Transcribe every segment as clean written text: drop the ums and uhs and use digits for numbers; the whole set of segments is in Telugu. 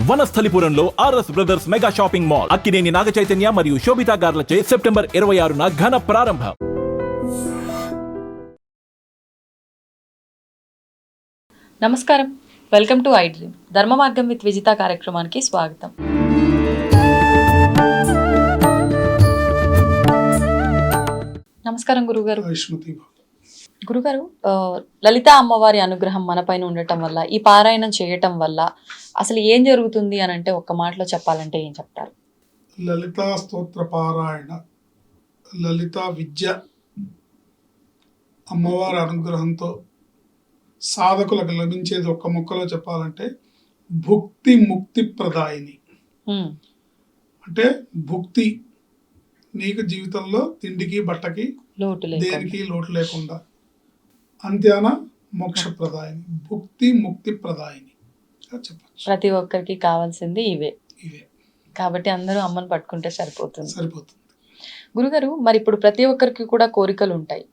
వనస్థలిపురంలో RS brothers mega shopping mall Akkineni Naga Chaitanya మరియు శోభితా గార్లచే సెప్టెంబర్ 26న ఘన ప్రారంభం. నమస్కారం, వెల్కమ్ టు ఐ డ్రీమ్. ధర్మ మార్గం విత్ విజిత కార్యక్రమానికి స్వాగతం. నమస్కారం గురుగారు. గురుగారు, లలిత అమ్మవారి అనుగ్రహం మనపైన ఉండటం వల్ల, ఈ పారాయణం చేయటం వల్ల అసలు ఏం జరుగుతుంది అని అంటే ఒక్క మాటలో చెప్పాలంటే ఏం చెప్తారు? లలితా స్తోత్ర పారాయణ, లలితా విద్య అమ్మవారి అనుగ్రహంతో సాధకులకు లభించేది ఒక్క ముక్కలో చెప్పాలంటే భుక్తి ముక్తి ప్రదాయిని. అంటే భుక్తి, నీకు జీవితంలో తిండికి బట్టకి దేనికి లోటు లేకుండా, అంత్యాన మోక్ష ప్రదాయిని, భుక్తి ముక్తి ప్రదాయిని చెప్పచ్చు. ప్రతి ఒక్కరికి కావాల్సింది ఇవే. కాబట్టి అందరూ అమ్మని పట్టుకుంటే సరిపోతుంది. గురుగారు, మరి ఇప్పుడు ప్రతి ఒక్కరికి కూడా కోరికలు ఉంటాయి.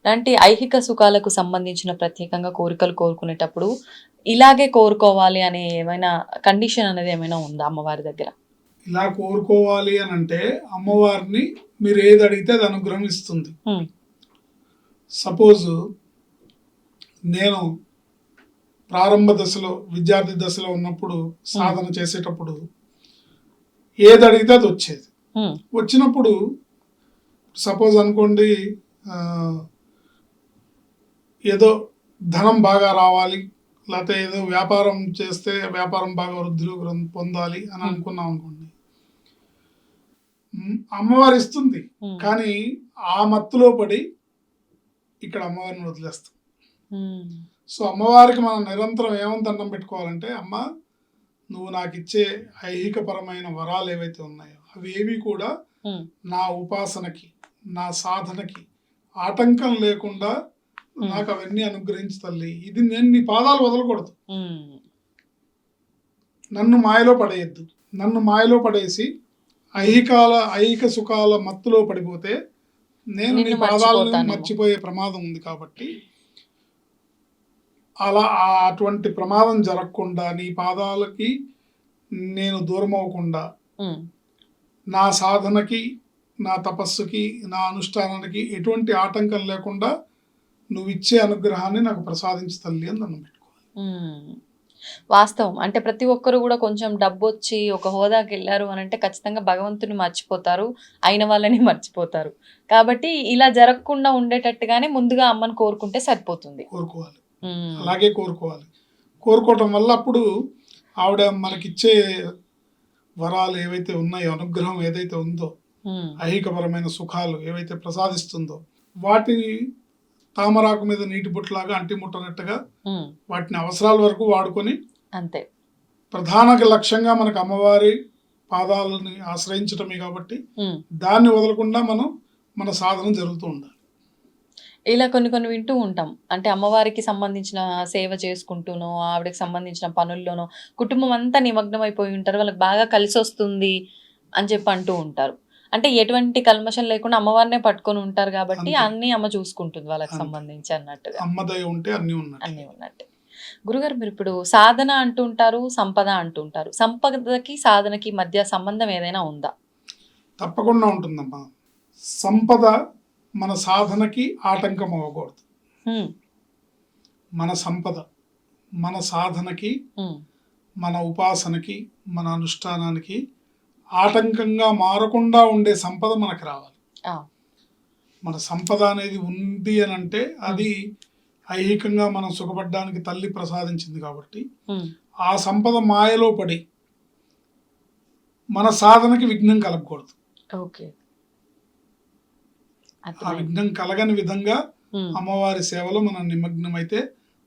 ఇలాంటి ఐహిక సుఖాలకు సంబంధించిన ప్రత్యేకంగా కోరికలు కోరుకునేటప్పుడు ఇలాగే కోరుకోవాలి అనే ఏమైనా కండిషన్ అనేది ఏమైనా ఉందా అమ్మవారి దగ్గర? ఇలా కోరుకోవాలి అని అంటే అమ్మవారిని మీరు ఏది అడిగితే అది అనుగ్రహం ఇస్తుంది. సపోజ్ నేను ప్రారంభ దశలో, విద్యార్థి దశలో ఉన్నప్పుడు, సాధన చేసేటప్పుడు ఏది అడిగితే అది వచ్చేది. వచ్చినప్పుడు సపోజ్ అనుకోండి, ఏదో ధనం బాగా రావాలి, లేకపోతే ఏదో వ్యాపారం చేస్తే వ్యాపారం బాగా వృద్ధిలో పొందాలి అని అనుకున్నాం అనుకోండి, అమ్మవారు ఇస్తుంది. కానీ ఆ మత్తులో పడి ఇక్కడ అమ్మవారిని వదిలేస్తాం. సో అమ్మవారికి మనం నిరంతరం ఏమని దండం పెట్టుకోవాలంటే, అమ్మ నువ్వు నాకు ఇచ్చే ఐహికపరమైన వరాలు ఏవైతే ఉన్నాయో అవి ఏవి కూడా నా ఉపాసనకి, నా సాధనకి ఆటంకం లేకుండా నాకు అవన్నీ అనుగ్రహించు తల్లి. ఇది నేను నీ పాదాలు వదలకూడదు. నన్ను మాయలో పడేయద్దు. నన్ను మాయలో పడేసి ఐహిక సుఖాల మత్తులో పడిపోతే నేను నీ పాదాలను మర్చిపోయే ప్రమాదం ఉంది. కాబట్టి అలా అటువంటి ప్రమాదం జరగకుండా, నీ పాదాలకి నేను దూరం అవ్వకుండా, నా సాధనకి, నా తపస్సుకి, నా అనుష్ఠానానికి ఎటువంటి ఆటంకం లేకుండా నువ్వు ఇచ్చే అనుగ్రహాన్ని నాకు ప్రసాదించు తల్లి అని నన్ను పెట్టుకోవాలి. వాస్తవం. అంటే ప్రతి ఒక్కరు కూడా కొంచెం డబ్బు వచ్చి ఒక హోదాకి వెళ్ళారు అని అంటే ఖచ్చితంగా భగవంతుని మర్చిపోతారు, అయిన వాళ్ళని మర్చిపోతారు. కాబట్టి ఇలా జరగకుండా ఉండేటట్టుగానే ముందుగా అమ్మని కోరుకుంటే సరిపోతుంది. కోరుకోవాలి, అలాగే కోరుకోవాలి. కోరుకోవటం వల్ల అప్పుడు ఆవిడ మనకిచ్చే వరాలు ఏవైతే ఉన్నాయో, అనుగ్రహం ఏదైతే ఉందో, ఐహికపరమైన సుఖాలు ఏవైతే ప్రసాదిస్తుందో వాటిని తామరాకు మీద నీటి బొట్టులాగా అంటిముట్టనట్టుగా వాటిని అవసరాల వరకు వాడుకొని, అంతే ప్రధాన లక్ష్యంగా మనకు అమ్మవారి పాదాలని ఆశ్రయించటమే. కాబట్టి దాన్ని వదలకుండా మనం మన సాధన జరుగుతూ ఉండాలి. ఇలా కొన్ని వింటూ ఉంటాం. అంటే అమ్మవారికి సంబంధించిన సేవ చేసుకుంటూనో, ఆవిడకి సంబంధించిన పనుల్లోనో కుటుంబం అంతా నిమగ్నం అయిపోయి ఉంటారు, వాళ్ళకి బాగా కలిసి వస్తుంది అని చెప్పి అంటూ ఉంటారు. అంటే ఎటువంటి కల్మషం లేకుండా అమ్మవారినే పట్టుకొని ఉంటారు కాబట్టి అన్ని అమ్మ చూసుకుంటుంది వాళ్ళకి సంబంధించి అన్నట్టుగా. అన్ని ఉన్నట్టే. గురుగారు, మీరు ఇప్పుడు సాధన అంటుంటారు, సంపద అంటుంటారు. సంపదకి సాధనకి మధ్య సంబంధం ఏదైనా ఉందా? తప్పకుండా ఉంటుందమ్మా. సంపద మన సాధనకి ఆటంకం అవ్వకూడదు. మన సంపద మన సాధనకి, మన ఉపాసనకి, మన అనుష్ఠానానికి ఆటంకంగా మారకుండా ఉండే సంపద మనకు రావాలి. మన సంపద అనేది ఉంది అని అంటే అది ఐహికంగా మనం సుఖపడడానికి తల్లి ప్రసాదించింది. కాబట్టి ఆ సంపద మాయలో పడి మన సాధనకి విఘ్నం కలగకూడదు. ఆ విఘ్నం కలగని విధంగా అమ్మవారి సేవలో మనం నిమగ్నమైతే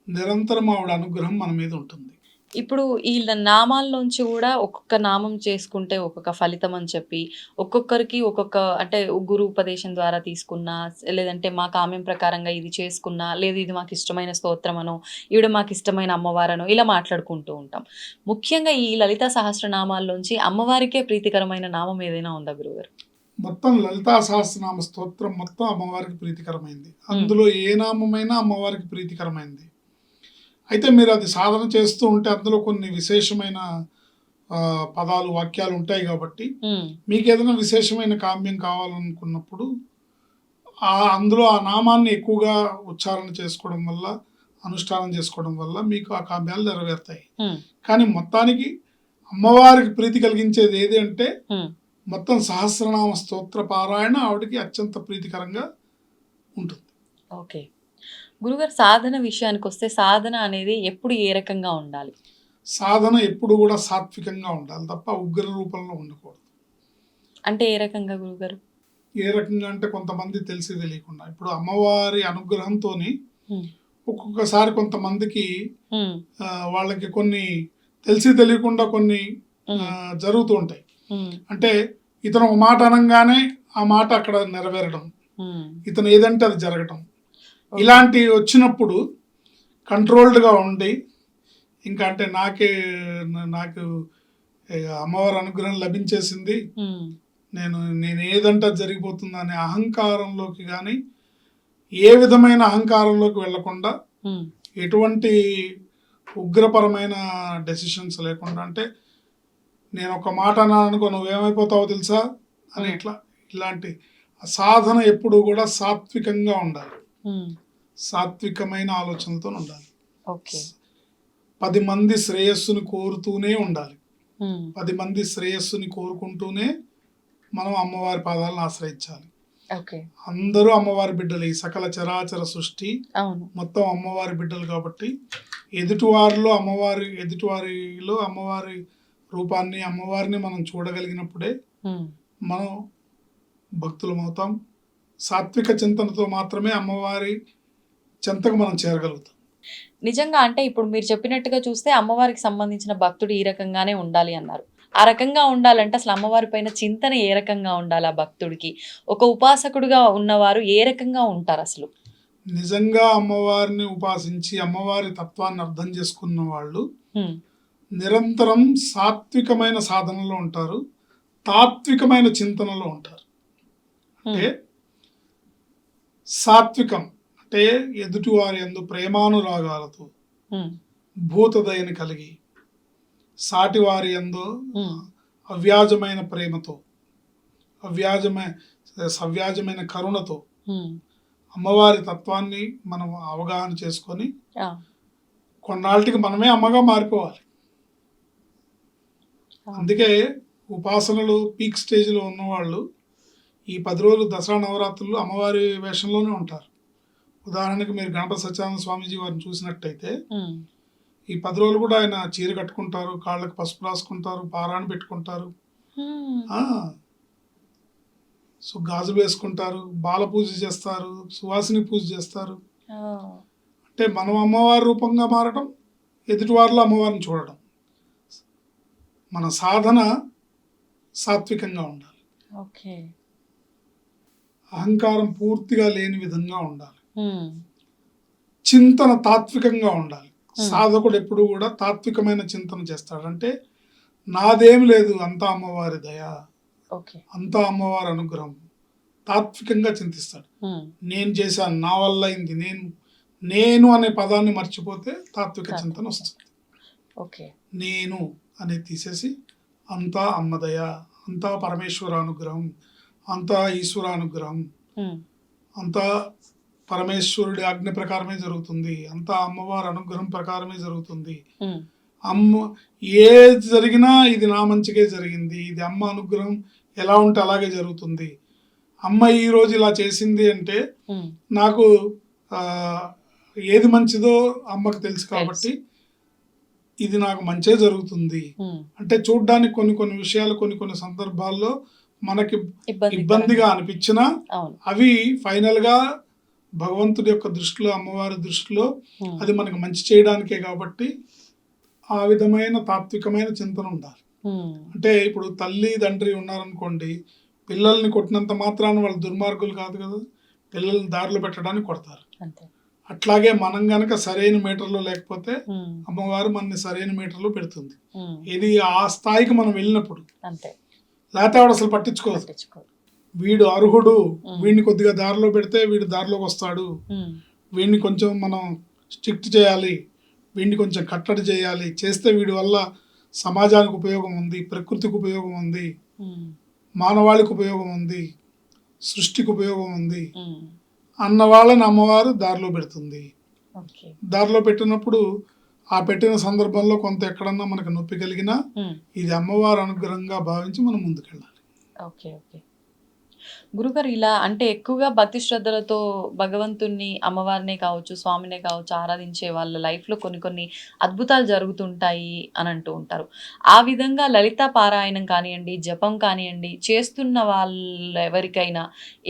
నిరంతరం ఆవిడ అనుగ్రహం మన మీద ఉంటుంది. ఇప్పుడు ఈ నామాల్లోంచి కూడా ఒక్కొక్క నామం చేసుకుంటే ఒక్కొక్క ఫలితం అని చెప్పి, ఒక్కొక్కరికి ఒక్కొక్క, అంటే గురు ఉపదేశం ద్వారా తీసుకున్నా, లేదంటే మా కామ్యం ప్రకారంగా ఇది చేసుకున్నా, లేదు ఇది మాకు ఇష్టమైన స్తోత్రమనో, ఈవిడ మాకు ఇష్టమైన అమ్మవారనో ఇలా మాట్లాడుకుంటూ ఉంటాం. ముఖ్యంగా ఈ లలిత సహస్రనామాల్లోంచి అమ్మవారికే ప్రీతికరమైన నామం ఏదైనా ఉందా గురుగారు? మొత్తం లలితా సహస్రనామ స్తోత్రం మొత్తం అమ్మవారికి ప్రీతికరమైంది. అందులో ఏ నామమైనా అమ్మవారికి ప్రీతికరమైంది. అయితే మీరు అది సాధన చేస్తూ ఉంటే అందులో కొన్ని విశేషమైన పదాలు వాక్యాలు ఉంటాయి కాబట్టి ఉమ్, మీకు ఏదైనా విశేషమైన కామ్యం కావాలనుకున్నప్పుడు అందులో ఆ నామాన్ని ఎక్కువగా ఉచ్చారణ చేసుకోవడం వల్ల అనుష్ఠానం చేసుకోవడం వల్ల మీకు ఆ కామ్యాలు నెరవేరుతాయి. ఉమ్, కానీ మొత్తానికి అమ్మవారికి ప్రీతి కలిగించేది ఏది అంటే ఉమ్. మొత్తం సహస్రనామ స్తోత్ర పారాయణ ఆవిడకి అత్యంత ప్రీతికరంగా ఉంటుంది. ఓకే. గురుగారు, సాధన విషయానికి వస్తే సాధన అనేది ఎప్పుడు ఏ రకంగా ఉండాలి? సాధన ఎప్పుడు కూడా సాత్వికంగా ఉండాలి తప్ప ఉగ్ర రూపంలో ఉండకూడదు. అంటే ఏ రకంగా గురుగారు? ఏ రకంగా అంటే కొంతమంది తెలిసి తెలియకుండా ఇప్పుడు అమ్మవారి అనుగ్రహంతోని ఉమ్, ఒక్కొక్కసారి కొంతమందికి ఉమ్, వాళ్ళకి కొన్ని తెలిసి తెలియకుండా కొన్ని జరుగుతూ ఉంటాయి. ఉమ్, అంటే ఇతను ఒక మాట అనగానే ఆ మాట అక్కడ నెరవేరడం, ఉమ్. ఇతను ఏదంటే అది జరగటం, ఇలాంటివి వచ్చినప్పుడు కంట్రోల్డ్గా ఉండి ఇంకా అంటే నాకు అమ్మవారి అనుగ్రహం లభించేసింది, ఉమ్, నేను ఏదంటే అది జరిగిపోతుంది అనే అహంకారంలోకి కానీ ఏ విధమైన అహంకారంలోకి వెళ్లకుండా ఉమ్, ఎటువంటి ఉగ్రపరమైన డెసిషన్స్ లేకుండా అంటే నేను ఒక మాట అన్నానుకో నువ్వేమైపోతావో తెలుసా అని ఇలాంటి సాధన ఎప్పుడు కూడా సాత్వికంగా ఉండాలి, ఉమ్. సాత్వికమైన ఆలోచనలతో ఉండాలి. ఓకే. 10 మంది శ్రేయస్సుని కోరుతూనే ఉండాలి. ఉమ్, 10 మంది శ్రేయస్సుని కోరుకుంటూనే మనం అమ్మవారి పాదాలను ఆశ్రయించాలి. ఓకే. అందరూ అమ్మవారి బిడ్డలు, ఈ సకల చరాచర సృష్టి అవును. మొత్తం అమ్మవారి బిడ్డలు కాబట్టి ఎదుటివారిలో అమ్మవారి రూపాన్ని అమ్మవారిని మనం చూడగలిగినప్పుడే ఉమ్, మనం భక్తులం అవుతాం. సాత్విక చింతనతో మాత్రమే అమ్మవారి చెంతకు మనం చేరగలుగుతాం. నిజంగా అంటే ఇప్పుడు మీరు చెప్పినట్టుగా చూస్తే అమ్మవారికి సంబంధించిన భక్తుడు ఈ రకంగానే ఉండాలి అన్నారు. ఆ రకంగా ఉండాలంటే అసలు అమ్మవారి పైన చింతన ఏ రకంగా ఉండాలి ఆ భక్తుడికి? ఒక ఉపాసకుడుగా ఉన్నవారు ఏ రకంగా ఉంటారు అసలు? నిజంగా అమ్మవారిని ఉపాసించి అమ్మవారి తత్వాన్ని అర్థం చేసుకున్న వాళ్ళు ఉమ్, నిరంతరం సాత్వికమైన సాధనలో ఉంటారు, తాత్వికమైన చింతనలో ఉంటారు. అంటే సాత్వికం అంటే ఎదుటివారి యందు ప్రేమానురాగాలతో ఉమ్, భూతదయని కలిగి సాటివారి యందు అవ్యాజమైన ప్రేమతో సవ్యాజమైన కరుణతో ఉమ్, అమ్మవారి తత్వాన్ని మనం అవగాహన చేసుకొని ఆ, కొన్నాళ్ళకి మనమే అమ్మగా మారిపోవాలి. అందుకే ఉపాసనలు పీక్ స్టేజ్లో ఉన్నవాళ్ళు ఈ 10 రోజులు దసరా నవరాత్రులు అమ్మవారి వేషంలోనే ఉంటారు. ఉదాహరణకి మీరు గణపతి సత్యానంద స్వామీజీ వారిని చూసినట్టయితే ఉమ్, ఈ 10 రోజులు కూడా ఆయన చీర కట్టుకుంటారు, కాళ్ళకి పసుపు రాసుకుంటారు, పారాన్ని పెట్టుకుంటారు, ఉమ్, సో గాజులు వేసుకుంటారు, బాల పూజ చేస్తారు, సువాసిని పూజ చేస్తారు. ఆ, అంటే మనం అమ్మవారి రూపంగా మారడం, ఎదుటివారిలో అమ్మవారిని చూడడం. మన సాధన సాత్వికంగా ఉండాలి, ఓకే. అహంకారం పూర్తిగా లేని విధంగా ఉండాలి, ఉమ్, చింతన తాత్వికంగా ఉండాలి. సాధకుడు ఎప్పుడు కూడా తాత్వికమైన చింతన చేస్తాడు. అంటే నాదేం లేదు, అంతా అమ్మవారి దయ, ఓకే. అంతా అమ్మవారి అనుగ్రహం, తాత్వికంగా చింతిస్తాడు. ఉమ్, నేను చేశాను, నా వల్ల అయింది, నేను అనే పదాన్ని మర్చిపోతే తాత్విక చింతన వస్తుంది. ఓకే. నేను అనేది తీసేసి అంతా అమ్మదయ, అంతా పరమేశ్వర అనుగ్రహం, అంతా ఈశ్వర అనుగ్రహం, ఉమ్, అంతా పరమేశ్వరుడి ఆజ్ఞ ప్రకారమే జరుగుతుంది, అంతా అమ్మవారి అనుగ్రహం ప్రకారమే జరుగుతుంది. ఉమ్, అమ్మ ఏది జరిగినా ఇది నా మంచిగా జరిగింది, ఇది అమ్మ అనుగ్రహం, ఎలా ఉంటే అలాగే జరుగుతుంది. అమ్మ ఈరోజు ఇలా చేసింది అంటే ఉమ్, నాకు ఏది మంచిదో అమ్మకు తెలుసు కాబట్టి ఇది నాకు మంచే జరుగుతుంది. ఉమ్, అంటే చూడ్డానికి కొన్ని విషయాలు కొన్ని సందర్భాల్లో మనకి ఇబ్బందిగా అనిపించినా అవును. అవి ఫైనల్గా భగవంతుడి యొక్క దృష్టిలో, అమ్మవారి దృష్టిలో అది మనకు మంచి చేయడానికే. కాబట్టి ఆ విధమైన తాత్వికమైన చింతన ఉండాలి. ఉమ్, అంటే ఇప్పుడు తల్లి తండ్రి ఉన్నారనుకోండి, పిల్లల్ని కొట్టినంత మాత్రాన వాళ్ళు దుర్మార్గులు కాదు కదా, పిల్లల్ని దారిలో పెట్టడానికి కొడతారు. అంతే. అట్లాగే మనం గనక సరైన మీటర్లో లేకపోతే ఉమ్, అమ్మవారు మనని సరైన మీటర్లో పెడుతుంది. ఉమ్, ఇది ఆ స్థాయికి మనం వెళ్ళినప్పుడు, అంతే. లేకపోతే ఆవిడ అసలు పట్టించుకోదు. వీడు అర్హుడు, వీడిని కొద్దిగా దారిలో పెడితే వీడు దారిలోకి వస్తాడు, ఉమ్, వీడిని కొంచెం మనం స్ట్రిక్ట్ చేయాలి, వీడిని కొంచెం కట్టడి చేయాలి, చేస్తే వీడి వల్ల సమాజానికి ఉపయోగం ఉంది, ప్రకృతికి ఉపయోగం ఉంది, ఉమ్, మానవాళికి ఉపయోగం ఉంది, సృష్టికి ఉపయోగం ఉంది ఉమ్, అన్న వాళ్ళని అమ్మవారు దారిలో పెడుతుంది. ఓకే. దారిలో పెట్టినప్పుడు ఆ పెట్టిన సందర్భంలో కొంత ఎక్కడన్నా మనకు నొప్పి కలిగినా ఉమ్, ఇది అమ్మవారి అనుగ్రహంగా భావించి మనం ముందుకెళ్ళాలి. ఓకే. ఓకే. గురుగారు ఇలా అంటే ఎక్కువగా భక్తి శ్రద్ధలతో భగవంతుణ్ణి, అమ్మవారినే కావచ్చు, స్వామినే కావచ్చు ఆరాధించే వాళ్ళ లైఫ్‌లో కొన్ని కొన్ని అద్భుతాలు జరుగుతుంటాయి అని అంటూ ఉంటారు. ఆ విధంగా లలిత పారాయణం కానియండి, జపం కానియండి, చేస్తున్న వాళ్ళెవరికైనా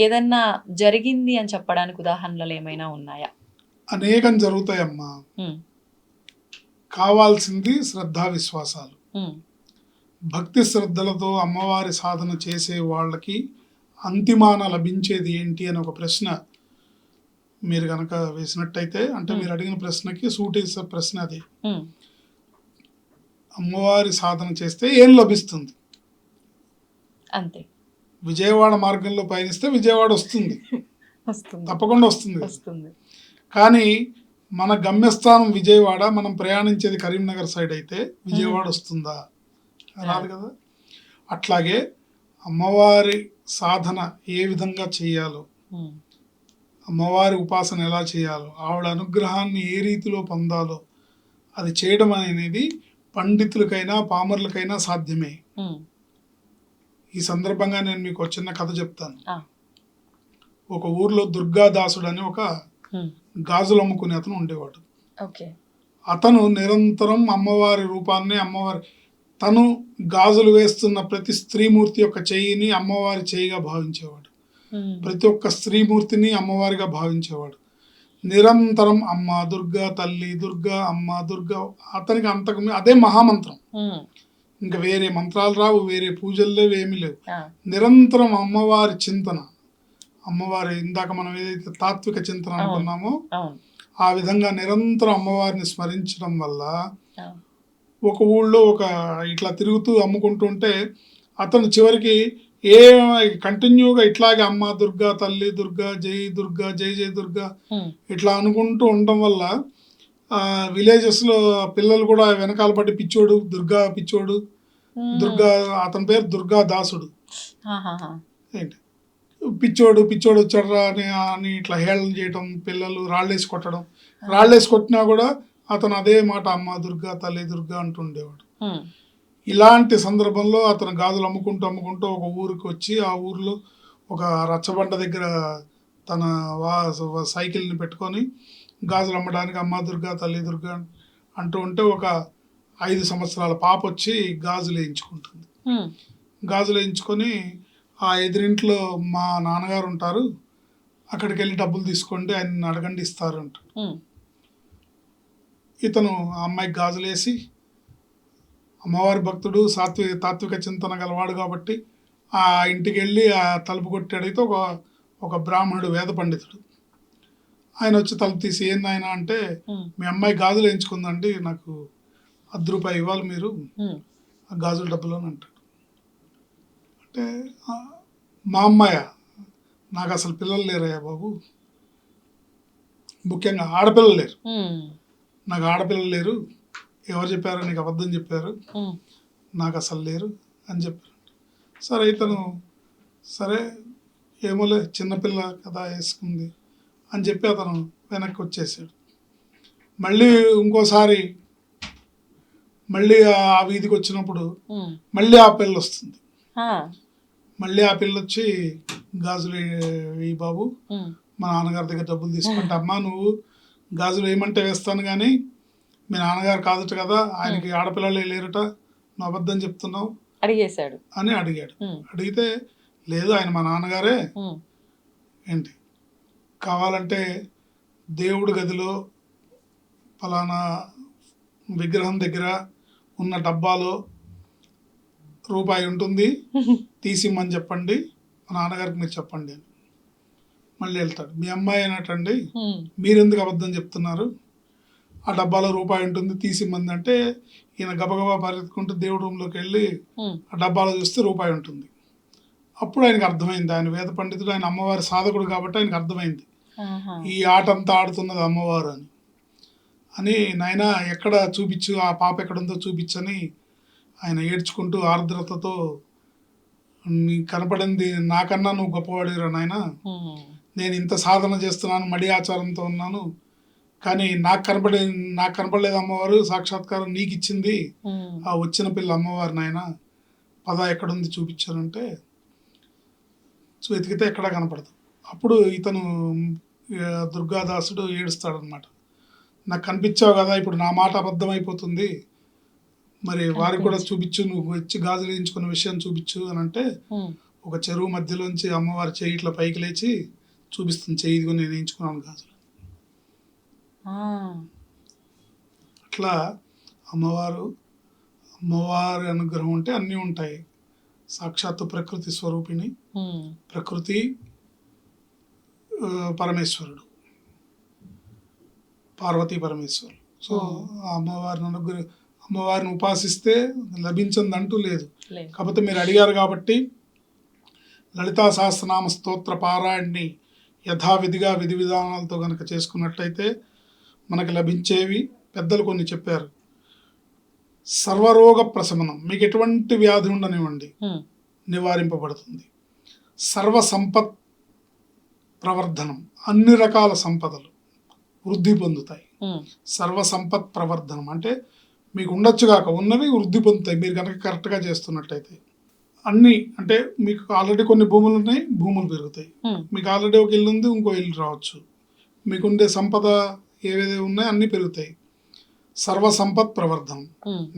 ఏదన్నా జరిగింది అని చెప్పడానికి ఉదాహరణలు ఏమైనా ఉన్నాయా? అనేకం జరుగుతాయమ్మా. హ్మ్. కావాల్సింది శ్రద్ధా విశ్వాసాలు. హ్మ్. భక్తి శ్రద్ధలతో అమ్మవారి సాధన చేసే వాళ్ళకి అంతిమాన లభించేది ఏంటి అని ఒక ప్రశ్న మీరు గనక వేసినట్టయితే, అంటే మీరు అడిగిన ప్రశ్నకి సూటేసే ప్రశ్న అది. హ్మ్. అమ్మవారి సాధన చేస్తే ఏం లభిస్తుంది? అంతే. విజయవాడ మార్గంలో పయనిస్తే విజయవాడ వస్తుంది, వస్తుంది. తప్పకుండా వస్తుంది. వస్తుంది. కానీ మన గమ్యస్థానం విజయవాడ, మనం ప్రయాణించేది కరీంనగర్ సైడ్ అయితే విజయవాడ వస్తుందా? రాదు కదా. అట్లాగే అమ్మవారి సాధన ఏ విధంగా చేయాలో, హ్మ్. అమ్మవారి ఉపాసన ఎలా చేయాలో, ఆవిడ అనుగ్రహాన్ని ఏ రీతిలో పొందాలో అది చేయడం అనేది పండితులకైనా పామరులకైనా సాధ్యమే. హ్మ్. ఈ సందర్భంగా నేను మీకు ఒక చిన్న కథ చెప్తాను. ఆ. ఒక ఊర్లో దుర్గాదాసుడు అని ఒక హ్మ్. గాజులు అమ్ముకునే అతను ఉండేవాడు. ఓకే. అతను నిరంతరం అమ్మవారి రూపాన్ని, తను గాజులు వేస్తున్న ప్రతి స్త్రీమూర్తి యొక్క చెయ్యిని అమ్మవారి చెయ్యిగా భావించేవాడు. హ్మ్. ప్రతి ఒక్క స్త్రీమూర్తిని అమ్మవారిగా భావించేవాడు. నిరంతరం అమ్మ దుర్గా, తల్లి దుర్గా, అమ్మ దుర్గా. అతనికి అంతకు అదే మహామంత్రం. హ్మ్. ఇంకా వేరే మంత్రాలు రావు, వేరే పూజలు లేవు, ఏమీ లేవు. ఆ. నిరంతరం అమ్మవారి చింతన. అమ్మవారి ఇందాక మనం ఏదైతే తాత్విక చింతన అవును. అనుకున్నామో అవును. ఆ విధంగా నిరంతరం అమ్మవారిని స్మరించడం వల్ల ఆ. ఒక ఊళ్ళో ఇట్లా తిరుగుతూ అమ్ముకుంటుంటే అతను చివరికి కంటిన్యూగా ఇట్లాగే అమ్మ దుర్గా, తల్లి దుర్గా, జై దుర్గా, జై జై దుర్గా హ్మ్. ఇట్లా అనుకుంటూ ఉండడం వల్ల విలేజెస్లో పిల్లలు కూడా వెనకాల పడి పిచ్చోడు దుర్గా, పిచ్చోడు దుర్గా, అతని పేరు దుర్గా దాసుడు. ఆహాహా. ఏంటి పిచ్చోడు పిచ్చోడు వచ్చాడ్రా అని ఇట్లా హేళన చేయటం, పిల్లలు రాళ్ళేసి కొట్టడం. రాళ్ళేసి కొట్టినా కూడా అతను అదే మాట అమ్మ దుర్గా, తల్లి దుర్గా అంటుండేవాడు. హ్మ్. ఇలాంటి సందర్భంలో అతను గాజులు అమ్ముకుంటూ ఒక ఊరికి వచ్చి ఆ ఊరిలో ఒక రచ్చబండ దగ్గర తన సైకిల్ని పెట్టుకొని గాజులు అమ్మడానికి అమ్మ దుర్గా, తల్లి దుర్గా అంటూ ఉంటే ఒక 5 సంవత్సరాల పాప వచ్చి గాజులు వేయించుకుంటుంది. హ్మ్. గాజులు వేయించుకొని ఆ ఎదురింట్లో మా నాన్నగారు ఉంటారు, అక్కడికి వెళ్ళి డబ్బులు తీసుకోండి, ఆయన అడగండి ఇస్తారు అంట. హ్మ్. ఇతను ఆ అమ్మాయికి గాజులు వేసి, అమ్మవారి భక్తుడు, తాత్విక చింతన గలవాడు కాబట్టి ఆ ఇంటికి వెళ్ళి ఆ తలుపు కొట్టి అడిగితే ఒక బ్రాహ్మణుడు, వేద పండితుడు, ఆయన వచ్చి తలుపు తీసి ఏం నాయన అంటే, హ్మ్. మీ అమ్మాయి గాజులు వేయించుకుందండి, నాకు ₹10 ఇవ్వాలి మీరు హ్మ్. ఆ గాజుల డబ్బులు అని అంటాడు. అంటే మా అమ్మాయ, నాకు అసలు పిల్లలు లేరయ్యా బాబు, ముఖ్యంగా ఆడపిల్లలు లేరు, హ్మ్. నాకు ఆడపిల్లలు లేరు, ఎవరు చెప్పారో నీకు అబద్ధం చెప్పారు, హ్మ్. నాకు అసలు లేరు అని చెప్పారు. సరే ఇతను సరే ఏమోలే చిన్నపిల్ల కదా వేసుకుంది అని చెప్పి అతను వెనక్కి వచ్చేసాడు. మళ్ళీ ఇంకోసారి మళ్ళీ ఆ వీధికి వచ్చినప్పుడు హ్మ్. మళ్ళీ ఆ పిల్ల వస్తుంది. ఆ. మళ్ళీ ఆ పిల్ల వచ్చి గాజులు వేయి బాబు, హ్మ్. మా నాన్నగారి దగ్గర డబ్బులు తీసుకుంటే, అమ్మా నువ్వు గాజులు వేయమంటే వేస్తాను కానీ మీ నాన్నగారు కాదట కదా, ఆయనకి ఆడపిల్లలే లేరట, నువ్వు అబద్ధం చెప్తున్నావు అడిగేశాడు. అని అడిగాడు. హ్మ్. అడిగితే లేదు ఆయన మా నాన్నగారే, హ్మ్. ఏంటి కావాలంటే దేవుడి గదిలో ఫలానా విగ్రహం దగ్గర ఉన్న డబ్బాలో రూపాయి ఉంటుంది, తీసిమ్మని చెప్పండి, మా నాన్నగారికి మీరు చెప్పండి అని. మళ్ళీ వెళ్తాడు. మీ అమ్మాయి అయినట్టండి, హ్మ్. మీరెందుకు అబద్ధం చెప్తున్నారు, ఆ డబ్బాలో రూపాయి ఉంటుంది తీసిమ్మంది అంటే ఈయన గబగబా పరిగెత్తుకుంటూ దేవుడి రూమ్లోకి వెళ్ళి హ్మ్. ఆ డబ్బాలో చూస్తే రూపాయి ఉంటుంది. అప్పుడు ఆయనకు అర్థమైంది, ఆయన వేద పండితుడు, ఆయన అమ్మవారి సాధకుడు కాబట్టి ఆయనకు అర్థమైంది ఆహా. ఈ ఆటంతా ఆడుతున్నది అమ్మవారు అని. నాయన ఎక్కడ చూపించు, ఆ పాప ఎక్కడుందో చూపించని ఆయన ఏడ్చుకుంటూ ఆర్ద్రతతో నీ కనపడింది నాకన్నా నువ్వు గొప్పవాడిరా నాయన, నేను ఇంత సాధన చేస్తున్నాను, మడి ఆచారంతో ఉన్నాను, కానీ నాకు కనపడలేదు అమ్మవారు, సాక్షాత్కారం నీకు ఇచ్చింది ఆ వచ్చిన పిల్ల అమ్మవారు నాయన, పద ఎక్కడుంది చూపించానంటే వెతికితే ఎక్కడా కనపడదు. అప్పుడు ఇతను దుర్గాదాసుడు ఏడుస్తాడనమాట, నాకు కనిపించావు కదా, ఇప్పుడు నా మాట అబద్ధం అయిపోతుంది, మరి వారికి కూడా చూపించు, నువ్వు వచ్చి గాజులు వేయించుకున్న విషయం చూపించు అని అంటే ఒక చెరువు మధ్యలోంచి అమ్మవారి చెయ్యి ఇట్లా పైకి లేచి చూపిస్తుంది, చెయ్యి ఇదిగో నేను వేయించుకున్నాను గాజులు. అట్లా అమ్మవారి అనుగ్రహం ఉంటే అన్నీ ఉంటాయి. సాక్షాత్తు ప్రకృతి స్వరూపిణి, ప్రకృతి పరమేశ్వరుడు, పార్వతీ పరమేశ్వరుడు. సో అమ్మవారిని ఉపాసిస్తే లభించదంటూ లేదు. కాకపోతే మీరు అడిగారు కాబట్టి లలితా సహస్రనామ స్తోత్ర పారాయణని యథావిధిగా విధి విధానాలతో కనుక చేసుకున్నట్లయితే మనకు లభించేవి పెద్దలు కొన్ని చెప్పారు. సర్వరోగ ప్రశమనం, మీకు ఎటువంటి వ్యాధి ఉండనివ్వండి నివారింపబడుతుంది. సర్వ సంపత్ ప్రవర్ధనం, అన్ని రకాల సంపదలు వృద్ధి పొందుతాయి. సర్వ సంపత్ ప్రవర్ధనం అంటే మీకు ఉండొచ్చు కాక ఉన్నవి వృద్ధి పొందుతాయి మీరు కనుక కరెక్ట్గా చేస్తున్నట్టయితే. అన్నీ అంటే మీకు ఆల్రెడీ కొన్ని భూములు ఉన్నాయి, భూములు పెరుగుతాయి. మీకు ఆల్రెడీ ఒక ఇల్లు ఉంది, ఇంకో ఇల్లు రావచ్చు. మీకుండే సంపద ఏవేది ఉన్నాయో అన్నీ పెరుగుతాయి. సర్వ సంపత్ ప్రవర్ధనం.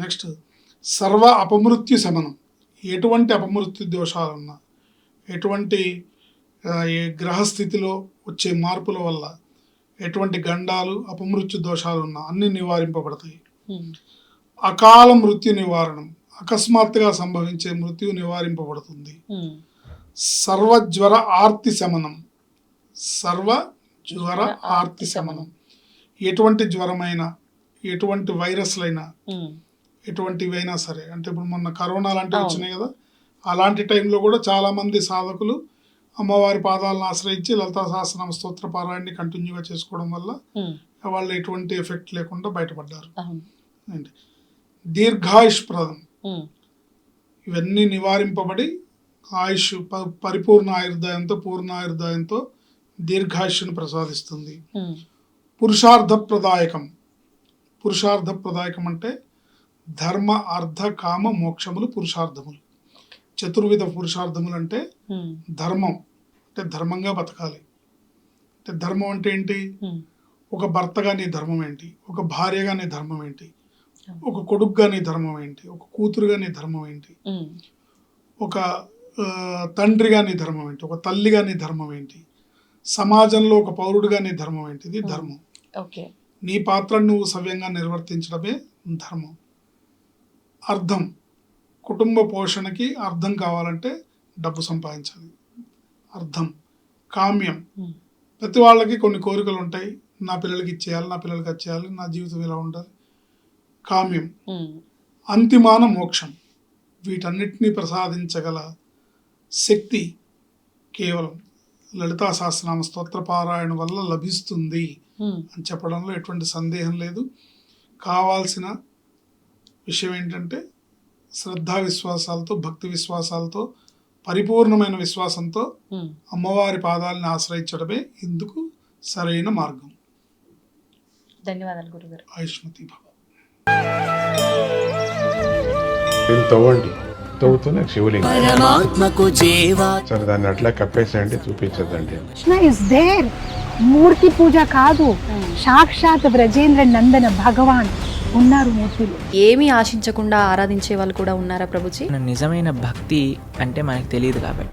నెక్స్ట్ సర్వ అపమృత్యు శమనం, ఎటువంటి అపమృత్యు దోషాలున్నా, ఎటువంటి గ్రహస్థితిలో వచ్చే మార్పుల వల్ల ఎటువంటి గండాలు అపమృత్యు దోషాలు ఉన్నా అన్నీ నివారింపబడతాయి. అకాల మృత్యు నివారణం, అకస్మాత్తుగా సంభవించే మృత్యు నివారింపబడుతుంది. సర్వజ్వర ఆర్తి శమనం, సర్వజ్వర ఆర్తి శమనం, ఎటువంటి జ్వరమైనా, ఎటువంటి వైరస్లైనా, ఎటువంటివైనా సరే, అంటే ఇప్పుడు మొన్న కరోనా లాంటివి వచ్చినాయి కదా, అలాంటి టైంలో కూడా చాలామంది సాధకులు అమ్మవారి పాదాలను ఆశ్రయించి లలితా సహస్రనామ స్తోత్ర పారాయణని కంటిన్యూగా చేసుకోవడం వల్ల వాళ్ళు ఎటువంటి ఎఫెక్ట్ లేకుండా బయటపడ్డారు. దీర్ఘాయుష్ప్రదం, ఇవన్నీ నివారింపబడి ఆయుష్ పరిపూర్ణ ఆయుర్దాయంతో పూర్ణాయుర్దాయంతో దీర్ఘాయుష్ను ప్రసాదిస్తుంది. పురుషార్థప్రదాయకం, పురుషార్థప్రదాయకం అంటే ధర్మ అర్థ కామ మోక్షములు పురుషార్థములు. చతుర్విధ పురుషార్థములు అంటే ధర్మం అంటే ధర్మంగా బతకాలి. అంటే ధర్మం అంటే ఏంటి? ఒక భర్తగా నీ ధర్మం ఏంటి, ఒక భార్యగా నీ ధర్మం ఏంటి, ఒక కొడుకుగా నీ ధర్మం ఏంటి, ఒక కూతురుగా నీ ధర్మం ఏంటి, ఒక తండ్రిగా నీ ధర్మం ఏంటి, ఒక తల్లిగా నీ ధర్మం ఏంటి, సమాజంలో ఒక పౌరుడిగా నీ ధర్మం ఏంటి. ఇది ధర్మం. నీ పాత్రను నువ్వు సవ్యంగా నిర్వర్తించడమే ధర్మం. అర్థం, కుటుంబ పోషణకి అర్థం కావాలంటే డబ్బు సంపాదించాలి, అర్థం. కామ్యం, ప్రతి వాళ్ళకి కొన్ని కోరికలు ఉంటాయి, నా పిల్లలకి ఇచ్చేయాలి, నా పిల్లలకి వచ్చేయాలి, నా జీవితం ఇలా ఉండాలి, కామ్యం. అంతిమాన మోక్షం, వీటన్నిటినీ ప్రసాదించగల శక్తి కేవలం లలితా సహస్రనామ స్తోత్ర పారాయణ వల్ల లభిస్తుంది అని చెప్పడంలో ఎటువంటి సందేహం లేదు. కావాల్సిన విషయం ఏంటంటే శ్రద్ధా విశ్వాసాలతో, భక్తి విశ్వాసాలతో, పరిపూర్ణమైన విశ్వాసంతో అమ్మవారి పాదాలను ఆశ్రయించడమే ఇందుకు సరైన మార్గం. ధన్యవాదాలు గురుగారు. ఆయుష్మతి భవ. తవ్వండి, తవ్వుతున్న శివలింగం సరే దాన్ని అట్లా కప్పేసేయండి, చూపించదండి. కృష్ణ ఇస్ దేర్, మూర్తి పూజ కాదు, సాక్షాత్ బ్రజేంద్ర నందన భగవాన్ ఉన్నారు మూర్తిలో. ఏమీ ఆశించకుండా ఆరాధించే వాళ్ళు కూడా ఉన్నారా ప్రభుజీ? నిజమైన భక్తి అంటే మనకు తెలియదు కాబట్టి